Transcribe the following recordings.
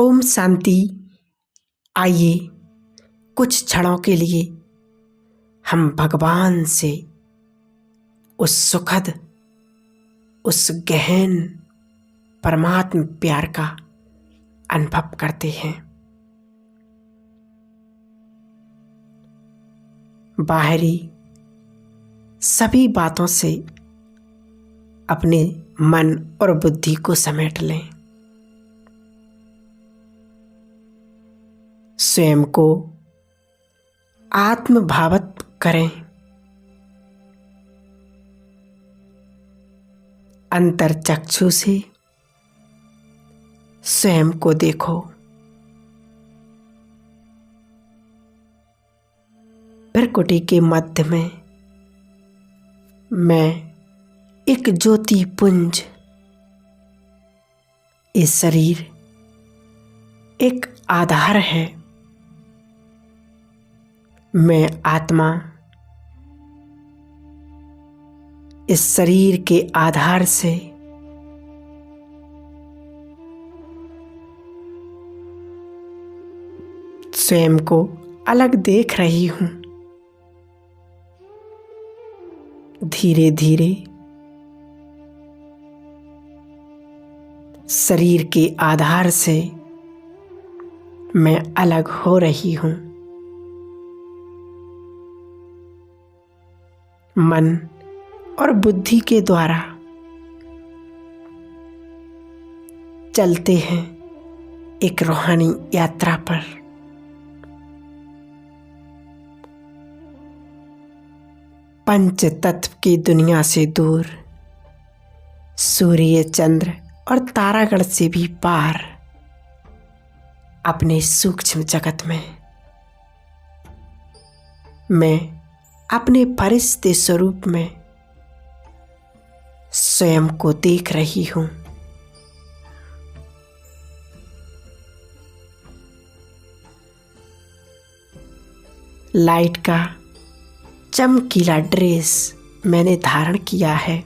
ओम शांति। आइए कुछ क्षणों के लिए हम भगवान से उस सुखद, उस गहन परमात्म प्यार का अनुभव करते हैं। बाहरी सभी बातों से अपने मन और बुद्धि को समेट लें। स्वयं को आत्मभावित करें। अंतर चक्षु से स्वयं को देखो। भ्रकुटी के मध्य में मैं एक ज्योति पुंज, ये शरीर एक आधार है। मैं आत्मा इस शरीर के आधार से स्वयं को अलग देख रही हूं। धीरे धीरे शरीर के आधार से मैं अलग हो रही हूं। मन और बुद्धि के द्वारा चलते हैं एक रूहानी यात्रा पर। पंच तत्व की दुनिया से दूर, सूर्य, चंद्र और तारागण से भी पार, अपने सूक्ष्म जगत में मैं अपने फरिश्ते स्वरूप में स्वयं को देख रही हूं। लाइट का चमकीला ड्रेस मैंने धारण किया है।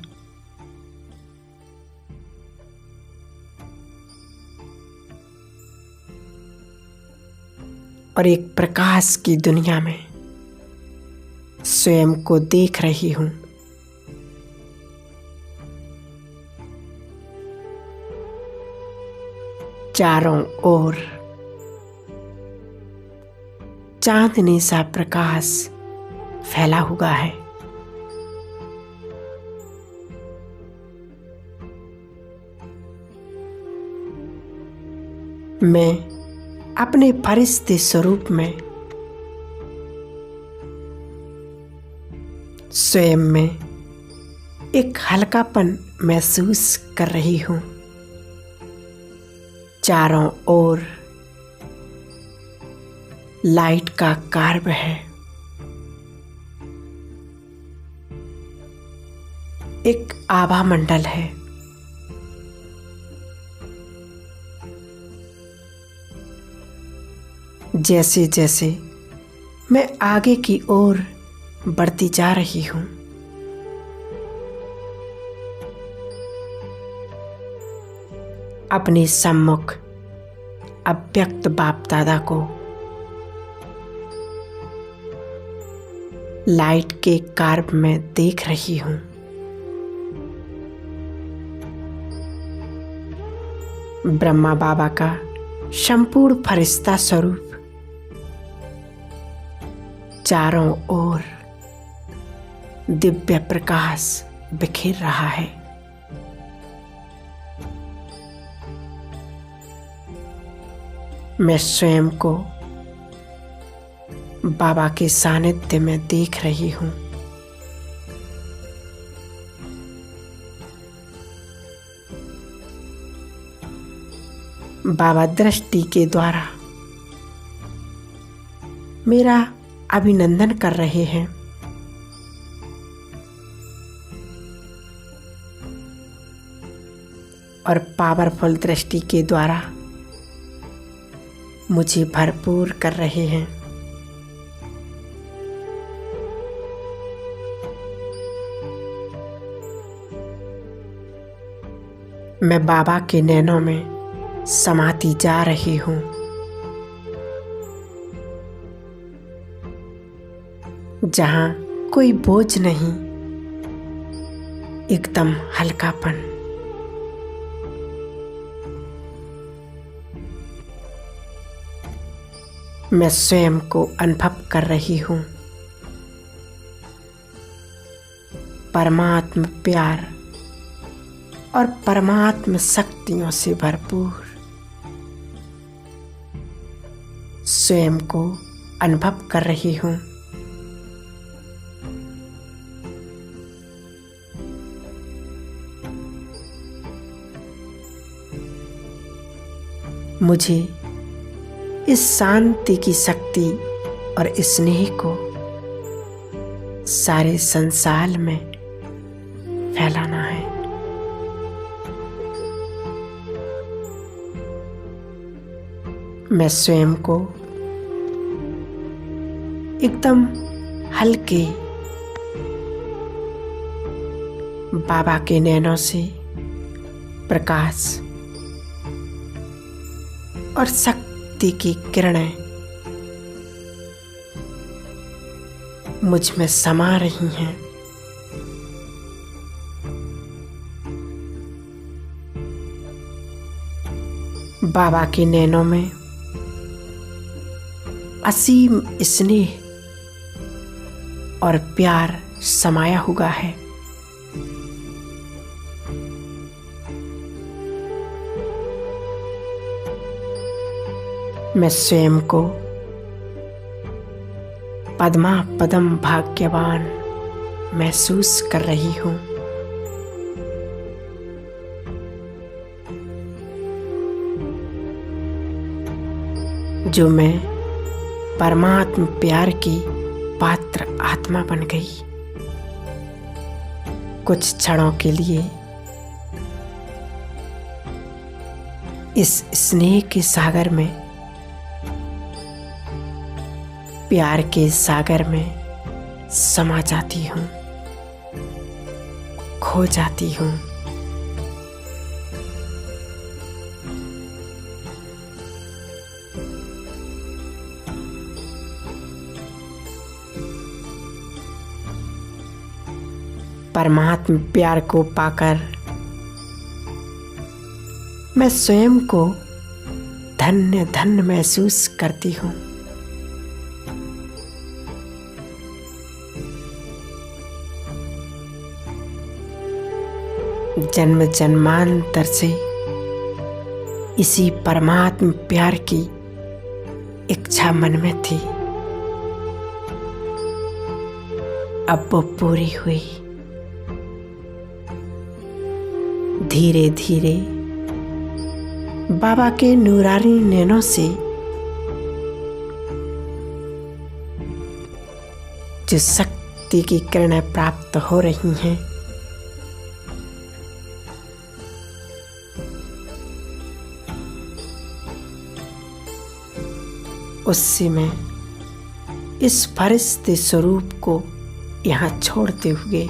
और एक प्रकाश की दुनिया में स्वयं को देख रही हूं। चारों ओर चांदनी सा प्रकाश फैला हुआ है। मैं अपने फरिश्ते स्वरूप में स्वयं में एक हल्कापन महसूस कर रही हूं। चारों ओर लाइट का कार्य है। एक आभा मंडल है। जैसे जैसे मैं आगे की ओर बढ़ती जा रही हूं, अपने सम्मुख अव्यक्त बाप दादा को लाइट के कार्य में देख रही हूं। ब्रह्मा बाबा का संपूर्ण फरिश्ता स्वरूप चारों ओर दिव्य प्रकाश बिखेर रहा है। मैं स्वयं को बाबा के सानिध्य में देख रही हूं। बाबा दृष्टि के द्वारा मेरा अभिनंदन कर रहे हैं। और पावरफुल दृष्टि के द्वारा मुझे भरपूर कर रहे हैं। मैं बाबा के नैनों में समाती जा रही हूँ। जहाँ कोई बोझ नहीं, एकदम हल्कापन। मैं स्वयं को अनुभव कर रही हूँ परमात्म प्यार और परमात्म शक्तियों से भरपूर। स्वयं को अनुभव कर रही हूँ मुझे इस शांति की शक्ति और स्नेह को सारे संसार में फैलाना है। मैं स्वयं को एकदम हल्के बाबा के नैनों से प्रकाश और शक्ति की किरणें मुझ में समा रही हैं। बाबा के नैनों में असीम स्नेह और प्यार समाया हुआ है। मैं स्वयं को पद्मा पदम भाग्यवान महसूस कर रही हूँ। जो मैं परमात्म प्यार की पात्र आत्मा बन गई। कुछ क्षणों के लिए इस स्नेह के सागर में, प्यार के सागर में समा जाती हूँ, खो जाती हूँ। परमात्म प्यार को पाकर मैं स्वयं को धन्य धन्य महसूस करती हूँ। जन्म जन्मांतर से इसी परमात्म प्यार की इच्छा मन में थी, अब वो पूरी हुई। धीरे धीरे बाबा के नूरानी नैनों से जो शक्ति की किरणें प्राप्त हो रही हैं, उससे मैं इस फरिश्ते स्वरूप को यहाँ छोड़ते हुए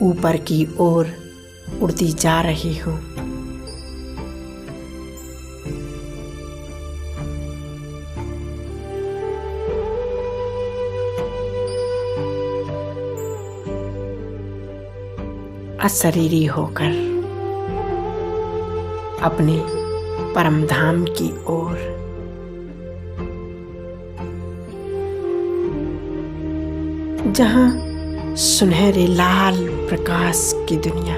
ऊपर की ओर उड़ती जा रही हूँ। अशरीरी होकर अपने परम धाम की ओर। जहाँ सुनहरे लाल प्रकाश की दुनिया,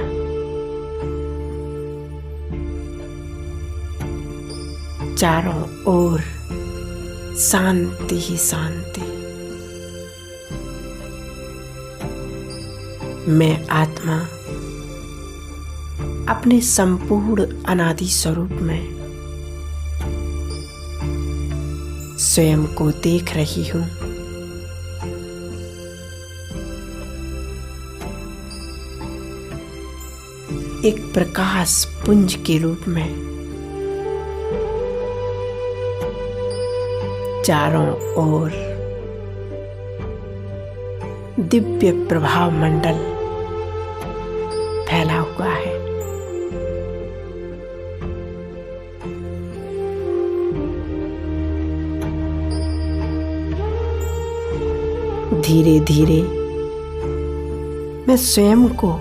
चारों ओर शांति ही शांति। मैं आत्मा अपने संपूर्ण अनादि स्वरूप में स्वयं को देख रही हूँ। एक प्रकाश पुंज के रूप में चारों ओर दिव्य प्रभाव मंडल फैला हुआ है। धीरे धीरे मैं स्वयं को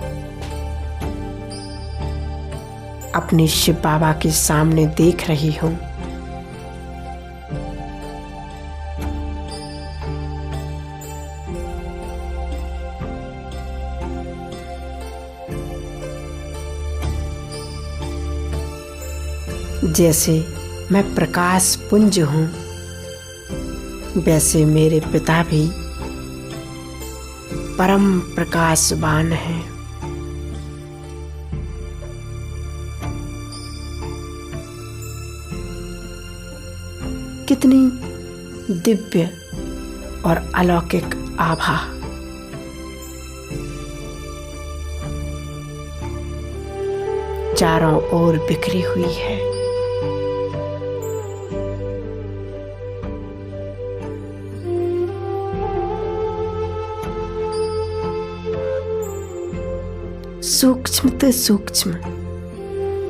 अपने शिव बाबा के सामने देख रही हूँ। जैसे मैं प्रकाश पुंज हूँ, वैसे मेरे पिता भी परम प्रकाशवान हैं। कितनी दिव्य और अलौकिक आभा। चारों ओर बिखरी हुई है। सूक्ष्म से सूक्ष्म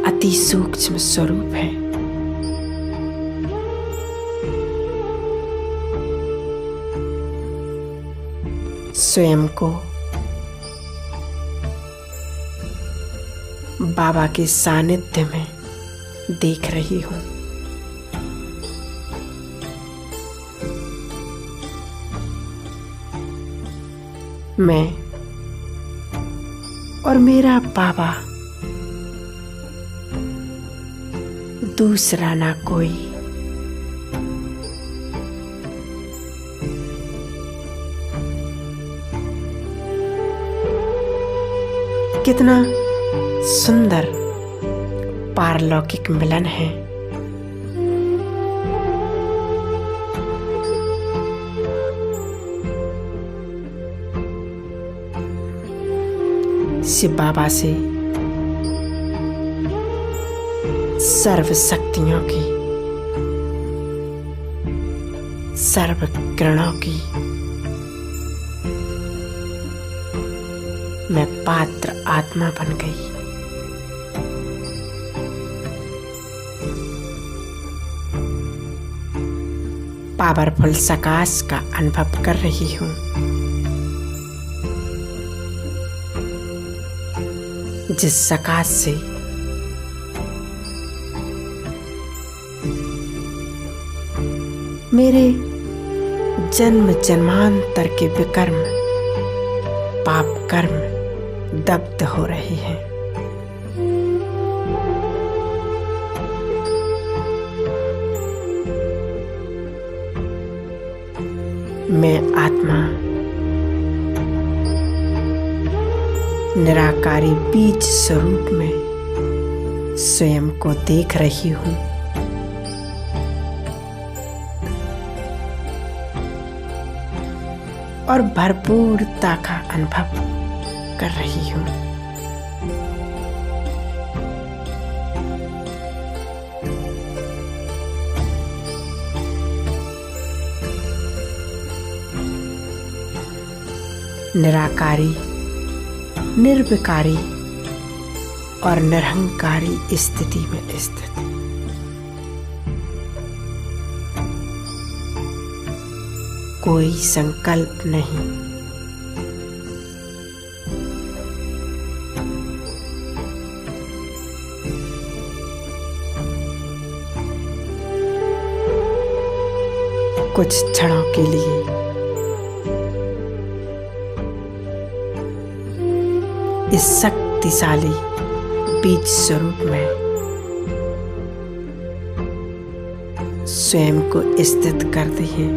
अति सूक्ष्म स्वरूप है। स्वयं को बाबा के सानिध्य में देख रही हूँ। मैं और मेरा बाबा दूसरा ना कोई। कितना सुंदर पारलौकिक मिलन है। शिव बाबा से सर्व शक्तियों की, सर्व किरणों की मैं पात्र आत्मा बन गई। पावरफुल सकाश का अनुभव कर रही हूँ। जिस सकाश से मेरे जन्म जन्मांतर के विकर्म पाप कर्म दग्ध हो रहे हैं। मैं आत्मा निराकारी बीज स्वरूप में स्वयं को देख रही हूँ। और भरपूरता का अनुभव कर रही हूँ। निराकारी, निर्विकारी और निरहंकारी स्थिति में स्थित कोई संकल्प नहीं। कुछ क्षणों के लिए इस शक्तिशाली बीज स्वरूप में स्वयं को स्थित करते हैं।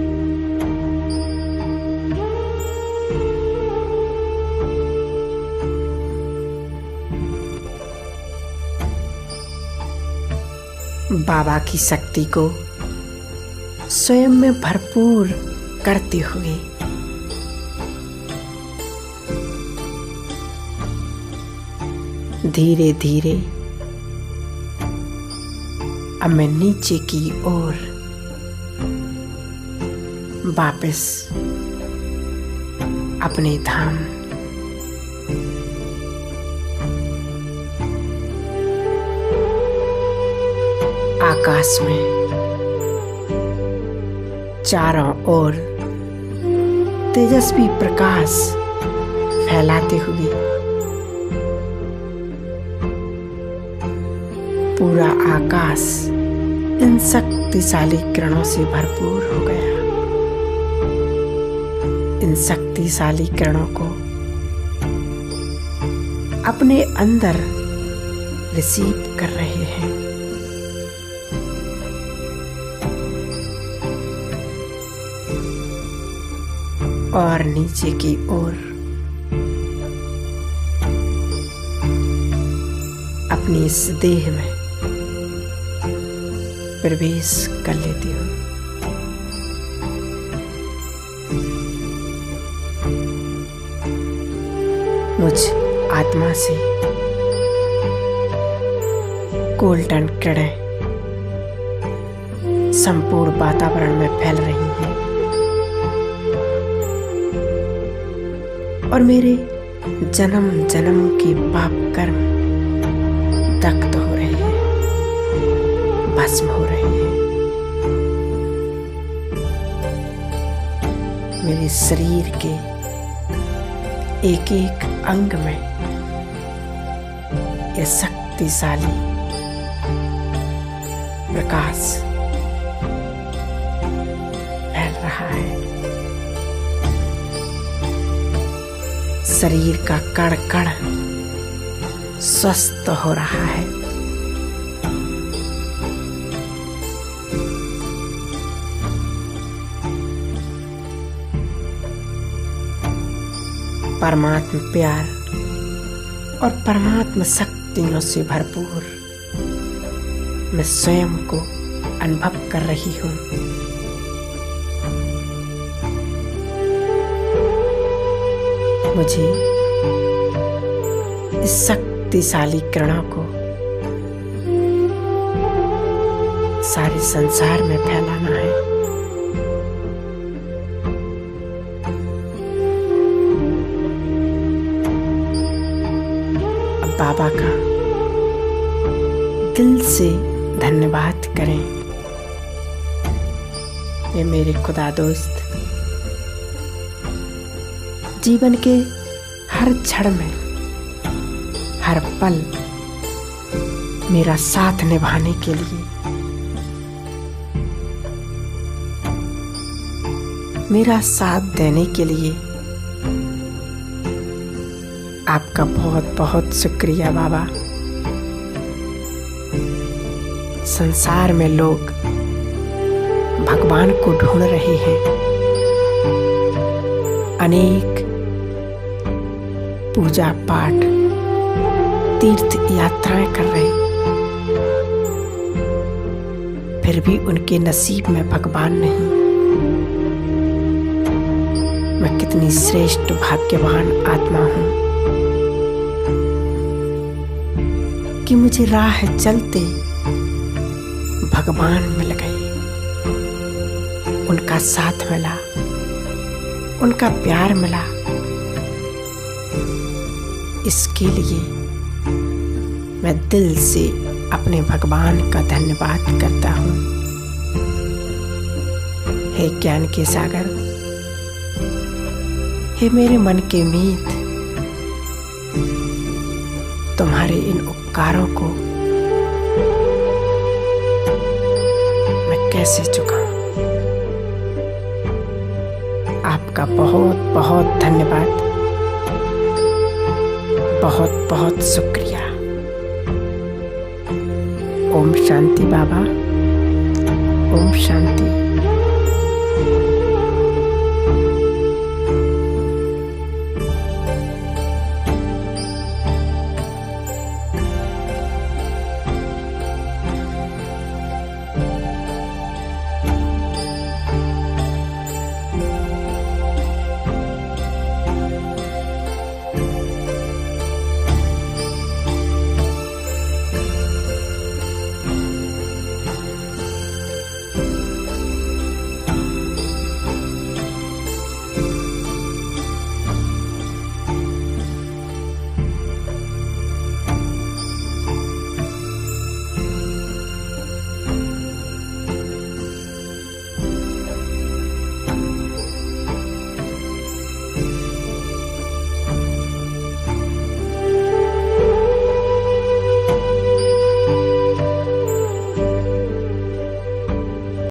बाबा की शक्ति को स्वयं में भरपूर करते हुए धीरे धीरे अब मैं नीचे की ओर वापस अपने धाम आकाश में चारों ओर तेजस्वी प्रकाश फैलाते हुए पूरा आकाश इन शक्तिशाली किरणों से भरपूर हो गया। इन शक्तिशाली किरणों को अपने अंदर रिसीव कर रहे हैं। और नीचे की ओर अपनी इस देह में प्रवेश कर लेती हूँ। मुझ आत्मा से गोल्डन किरणें संपूर्ण वातावरण में फैल रही हैं और मेरे जन्म जन्म के पाप कर्म दग्ध हो रहे हैं, भस्म हो रहे हैं। मेरे शरीर के एक एक अंग में यह शक्तिशाली प्रकाश फैल रहा है। शरीर का कण कण स्वस्थ हो रहा है। परमात्मा प्यार और परमात्मा शक्तियों से भरपूर मैं स्वयं को अनुभव कर रही हूँ। मुझे इस शक्तिशाली किरणों को सारे संसार में फैलाना है। अब बाबा का दिल से धन्यवाद करें। ये मेरे खुदा दोस्त जीवन के हर क्षण में हर पल मेरा साथ निभाने के लिए, मेरा साथ देने के लिए आपका बहुत बहुत शुक्रिया बाबा। संसार में लोग भगवान को ढूंढ रहे हैं, अनेक पूजा पाठ तीर्थ यात्राएं कर रहे, फिर भी उनके नसीब में भगवान नहीं। मैं कितनी श्रेष्ठ भाग्यवान आत्मा हूं कि मुझे राह चलते भगवान मिल गए, उनका साथ मिला, उनका प्यार मिला। इसके लिए मैं दिल से अपने भगवान का धन्यवाद करता हूँ। हे ज्ञान के सागर, हे मेरे मन के मीत, तुम्हारे इन उपकारों को मैं कैसे चुकाऊं। आपका बहुत बहुत धन्यवाद, बहुत बहुत शुक्रिया। ओम शांति बाबा, ओम शांति।